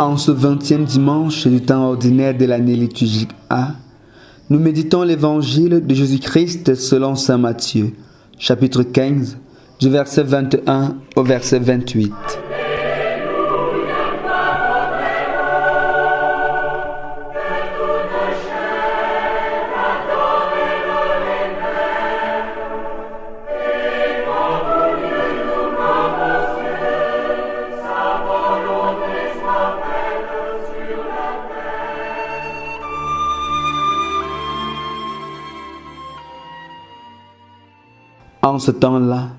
En ce 20e dimanche du temps ordinaire de l'année liturgique A, nous méditons l'évangile de Jésus-Christ selon saint Matthieu, chapitre 15, du verset 21 au verset 28. En ce temps-là,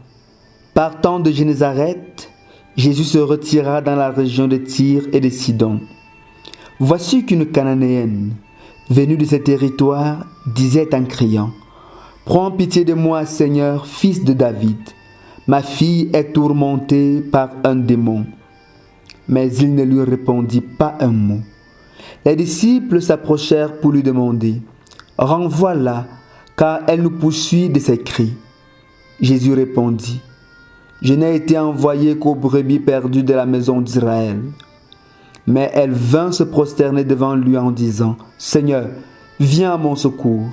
partant de Génézareth, Jésus se retira dans la région de Tyr et de Sidon. Voici qu'une Cananéenne, venue de ce territoire, disait en criant : « Prends pitié de moi, Seigneur, fils de David. Ma fille est tourmentée par un démon. » Mais il ne lui répondit pas un mot. Les disciples s'approchèrent pour lui demander : « Renvoie-la, car elle nous poursuit de ses cris. » Jésus répondit : « Je n'ai été envoyé qu'aux brebis perdues de la maison d'Israël. » Mais elle vint se prosterner devant lui en disant : « Seigneur, viens à mon secours. »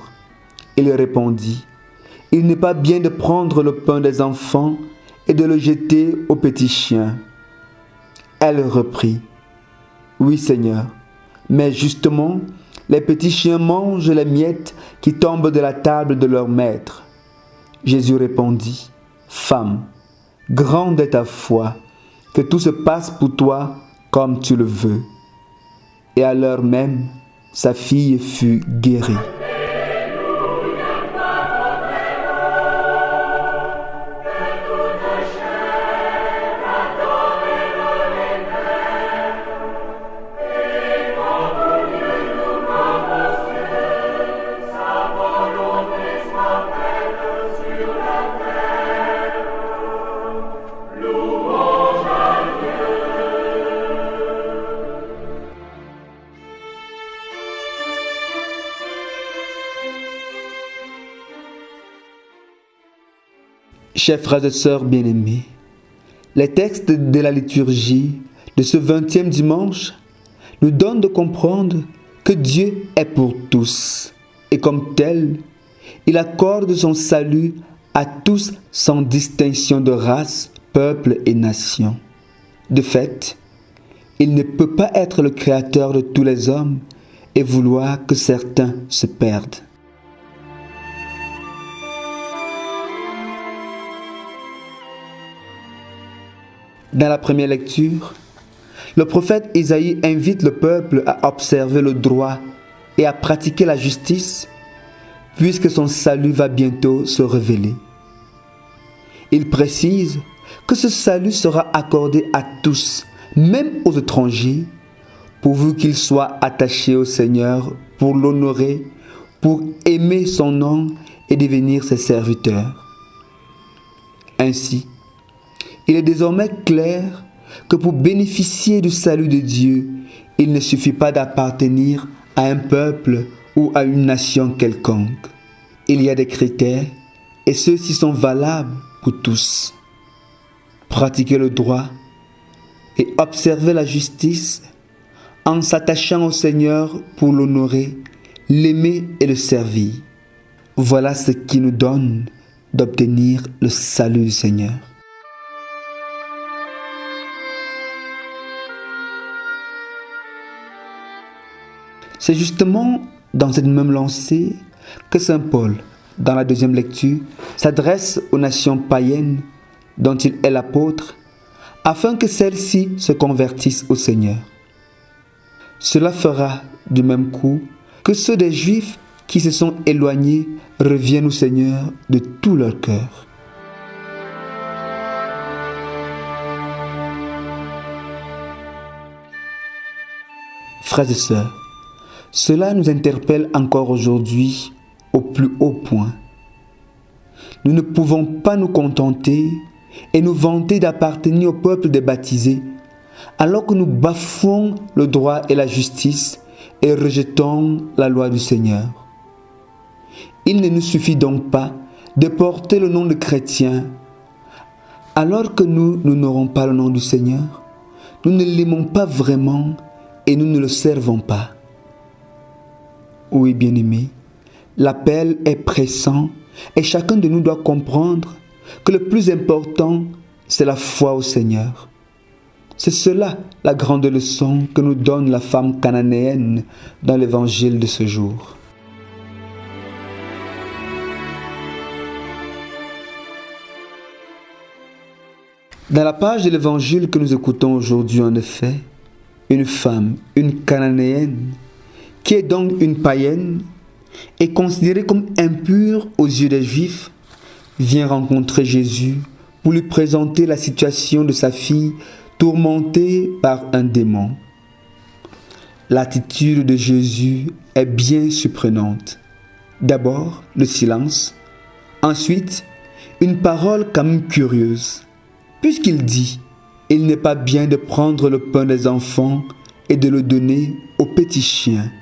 Il répondit : « Il n'est pas bien de prendre le pain des enfants et de le jeter aux petits chiens. » Elle reprit : « Oui, Seigneur, mais justement, les petits chiens mangent les miettes qui tombent de la table de leur maître. » Jésus répondit : « Femme, grande est ta foi, que tout se passe pour toi comme tu le veux. » Et à l'heure même, sa fille fut guérie. Chers frères et sœurs bien-aimés, les textes de la liturgie de ce 20e dimanche nous donnent de comprendre que Dieu est pour tous et comme tel, il accorde son salut à tous sans distinction de race, peuple et nation. De fait, il ne peut pas être le créateur de tous les hommes et vouloir que certains se perdent. Dans la première lecture, le prophète Isaïe invite le peuple à observer le droit et à pratiquer la justice, puisque son salut va bientôt se révéler. Il précise que ce salut sera accordé à tous, même aux étrangers, pourvu qu'ils soient attachés au Seigneur pour l'honorer, pour aimer son nom et devenir ses serviteurs. Ainsi, il est désormais clair que pour bénéficier du salut de Dieu, il ne suffit pas d'appartenir à un peuple ou à une nation quelconque. Il y a des critères et ceux-ci sont valables pour tous. Pratiquer le droit et observer la justice en s'attachant au Seigneur pour l'honorer, l'aimer et le servir. Voilà ce qui nous donne d'obtenir le salut du Seigneur. C'est justement dans cette même lancée que saint Paul, dans la deuxième lecture, s'adresse aux nations païennes dont il est l'apôtre, afin que celles-ci se convertissent au Seigneur. Cela fera du même coup que ceux des Juifs qui se sont éloignés reviennent au Seigneur de tout leur cœur. Frères et sœurs, cela nous interpelle encore aujourd'hui au plus haut point. Nous ne pouvons pas nous contenter et nous vanter d'appartenir au peuple des baptisés, alors que nous bafouons le droit et la justice et rejetons la loi du Seigneur. Il ne nous suffit donc pas de porter le nom de chrétien, alors que nous n'aurons pas le nom du Seigneur. Nous ne l'aimons pas vraiment et nous ne le servons pas. Oui, bien-aimés, l'appel est pressant et chacun de nous doit comprendre que le plus important, c'est la foi au Seigneur. C'est cela la grande leçon que nous donne la femme cananéenne dans l'évangile de ce jour. Dans la page de l'évangile que nous écoutons aujourd'hui, en effet, une femme, une cananéenne, qui est donc une païenne, est considérée comme impure aux yeux des Juifs, vient rencontrer Jésus pour lui présenter la situation de sa fille tourmentée par un démon. L'attitude de Jésus est bien surprenante. D'abord, le silence. Ensuite, une parole quand même curieuse. Puisqu'il dit « Il n'est pas bien de prendre le pain des enfants et de le donner aux petits chiens ».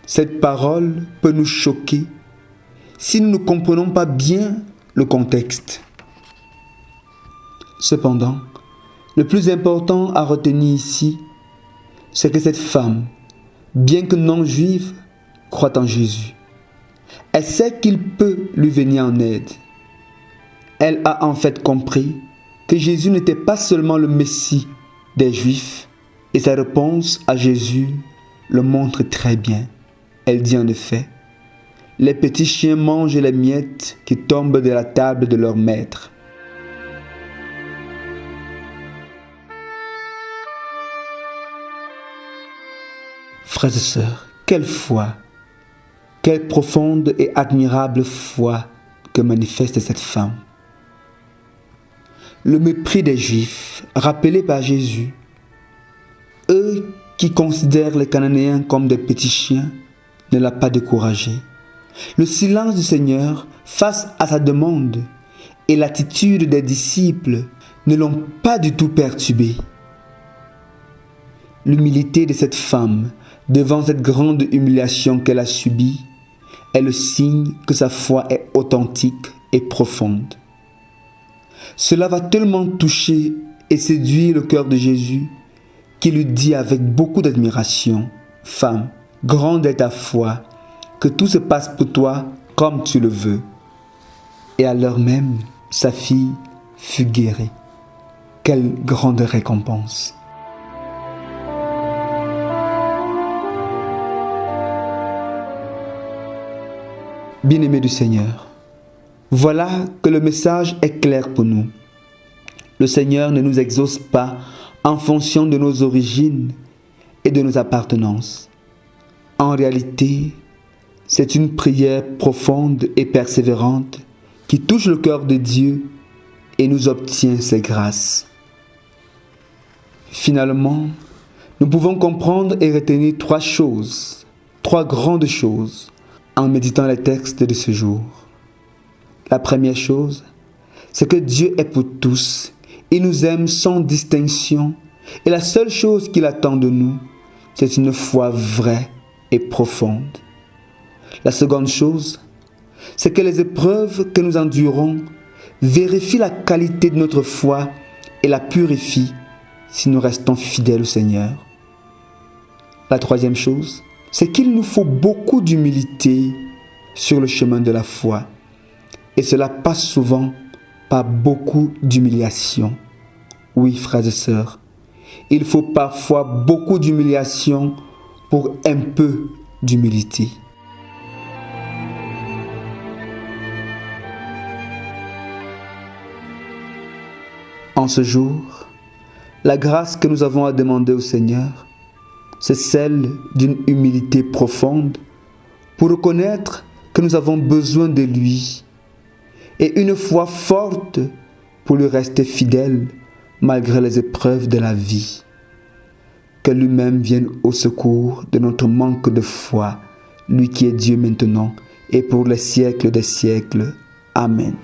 Cette parole peut nous choquer si nous ne comprenons pas bien le contexte. Cependant, le plus important à retenir ici, c'est que cette femme, bien que non juive, croit en Jésus. Elle sait qu'il peut lui venir en aide. Elle a en fait compris que Jésus n'était pas seulement le Messie des Juifs, et sa réponse à Jésus le montre très bien. Elle dit en effet, « Les petits chiens mangent les miettes qui tombent de la table de leur maître. » Frères et sœurs, quelle foi, quelle profonde et admirable foi que manifeste cette femme. Le mépris des Juifs, rappelé par Jésus, eux qui considèrent les Cananéens comme des petits chiens, ne l'a pas découragé. Le silence du Seigneur face à sa demande et l'attitude des disciples ne l'ont pas du tout perturbé. L'humilité de cette femme devant cette grande humiliation qu'elle a subie est le signe que sa foi est authentique et profonde. Cela va tellement toucher et séduire le cœur de Jésus qu'il lui dit avec beaucoup d'admiration, « Femme, grande est ta foi, que tout se passe pour toi comme tu le veux. » Et à l'heure même, sa fille fut guérie. Quelle grande récompense! Bien-aimés du Seigneur, voilà que le message est clair pour nous. Le Seigneur ne nous exauce pas en fonction de nos origines et de nos appartenances. En réalité, c'est une prière profonde et persévérante qui touche le cœur de Dieu et nous obtient ses grâces. Finalement, nous pouvons comprendre et retenir trois grandes choses, en méditant les textes de ce jour. La première chose, c'est que Dieu est pour tous. Il nous aime sans distinction. Et la seule chose qu'il attend de nous, c'est une foi vraie et profonde. La seconde chose, c'est que les épreuves que nous endurons vérifient la qualité de notre foi et la purifient si nous restons fidèles au Seigneur. La troisième chose, c'est qu'il nous faut beaucoup d'humilité sur le chemin de la foi. Et cela passe souvent par beaucoup d'humiliation. Oui, frères et sœurs, il faut parfois beaucoup d'humiliation pour un peu d'humilité. En ce jour, la grâce que nous avons à demander au Seigneur, c'est celle d'une humilité profonde pour reconnaître que nous avons besoin de lui et une foi forte pour lui rester fidèle malgré les épreuves de la vie. Que lui-même vienne au secours de notre manque de foi, lui qui est Dieu maintenant et pour les siècles des siècles. Amen.